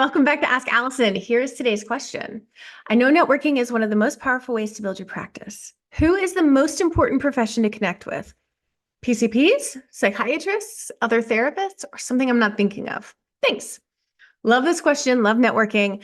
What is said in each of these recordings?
Welcome back to Ask Allison. Here's today's question. I know networking is one of the most powerful ways to build your practice. Who is the most important profession to connect with? PCPs, psychiatrists, other therapists, or something I'm not thinking of? Thanks. Love this question. Love networking.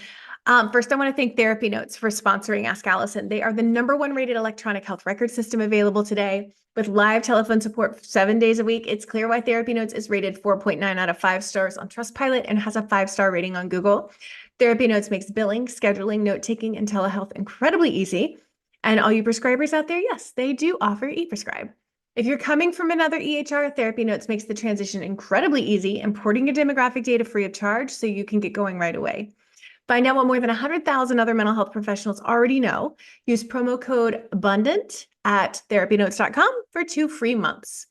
First, I want to thank Therapy Notes for sponsoring Ask Allison. They are the #1 rated electronic health record system available today with live telephone support 7 days a week. It's clear why Therapy Notes is rated 4.9 out of 5 stars on Trustpilot and has a 5-star rating on Google. Therapy Notes makes billing, scheduling, note-taking, and telehealth incredibly easy. And all you prescribers out there, yes, they do offer e-prescribe. If you're coming from another EHR, Therapy Notes makes the transition incredibly easy, importing your demographic data free of charge so you can get going right away. Find out what more than 100,000 other mental health professionals already know. Use promo code ABUNDANT at therapynotes.com for 2 free months.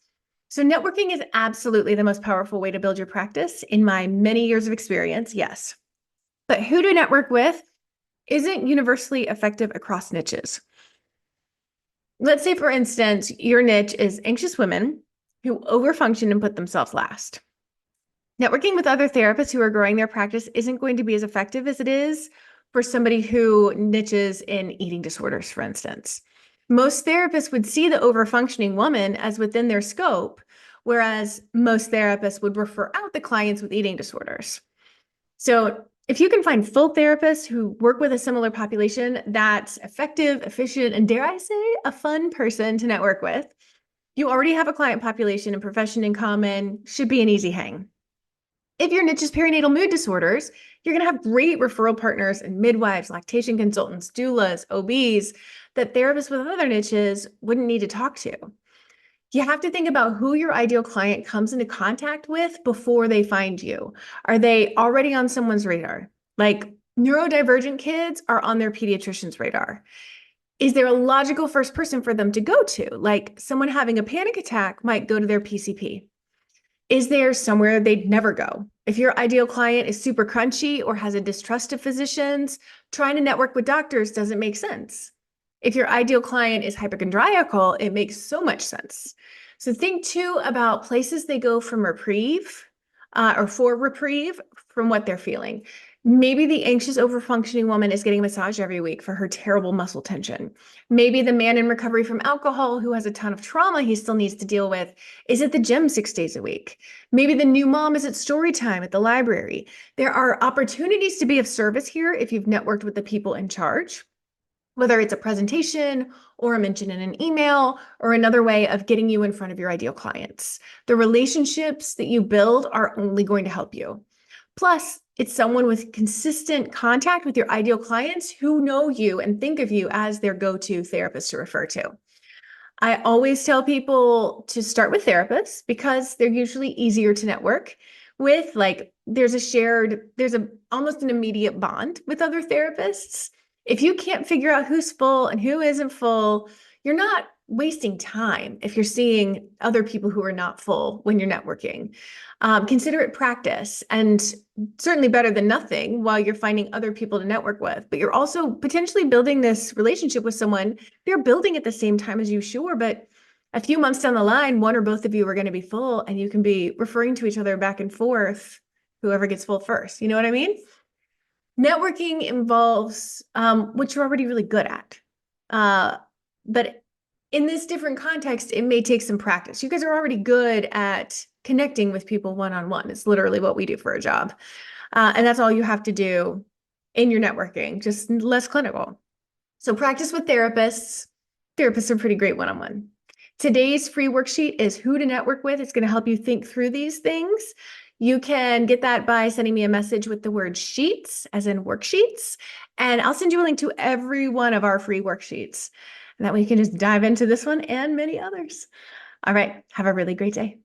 So networking is absolutely the most powerful way to build your practice in my many years of experience, yes. But who to network with isn't universally effective across niches. Let's say, for instance, your niche is anxious women who overfunction and put themselves last. Networking with other therapists who are growing their practice isn't going to be as effective as it is for somebody who niches in eating disorders, for instance. Most therapists would see the overfunctioning woman as within their scope, whereas most therapists would refer out the clients with eating disorders. So if you can find full therapists who work with a similar population that's effective, efficient, and dare I say, a fun person to network with, you already have a client population and profession in common, should be an easy hang. If your niche is perinatal mood disorders, you're going to have great referral partners and midwives, lactation consultants, doulas, OBs that therapists with other niches wouldn't need to talk to. You have to think about who your ideal client comes into contact with before they find you. Are they already on someone's radar? Like neurodivergent kids are on their pediatrician's radar. Is there a logical first person for them to go to? Like someone having a panic attack might go to their PCP. Is there somewhere they'd never go? If your ideal client is super crunchy or has a distrust of physicians, trying to network with doctors doesn't make sense. If your ideal client is hypochondriacal, it makes so much sense. So think too about places they go from reprieve or for reprieve from what they're feeling. Maybe the anxious overfunctioning woman is getting a massage every week for her terrible muscle tension. Maybe the man in recovery from alcohol who has a ton of trauma he still needs to deal with is at the gym 6 days a week. Maybe the new mom is at story time at the library. There are opportunities to be of service here if you've networked with the people in charge, whether it's a presentation or a mention in an email or another way of getting you in front of your ideal clients. The relationships that you build are only going to help you. Plus, it's someone with consistent contact with your ideal clients who know you and think of you as their go-to therapist to refer to. I always tell people to start with therapists because they're usually easier to network with. Like there's almost an immediate bond with other therapists. If you can't figure out who's full and who isn't full, you're not wasting time if you're seeing other people who are not full when you're networking. Consider it practice and certainly better than nothing while you're finding other people to network with. But you're also potentially building this relationship with someone they're building at the same time as you, sure, but a few months down the line, one or both of you are going to be full and you can be referring to each other back and forth, whoever gets full first. You know what I mean? Networking involves what you're already really good at. But in this different context, it may take some practice. You guys are already good at connecting with people one-on-one. It's literally what we do for a job. And that's all you have to do in your networking, just less clinical. So practice with therapists. Therapists are pretty great one-on-one. Today's free worksheet is who to network with. It's going to help you think through these things. You can get that by sending me a message with the word sheets, as in worksheets, and I'll send you a link to every one of our free worksheets. And that way you can just dive into this one and many others. All right, have a really great day.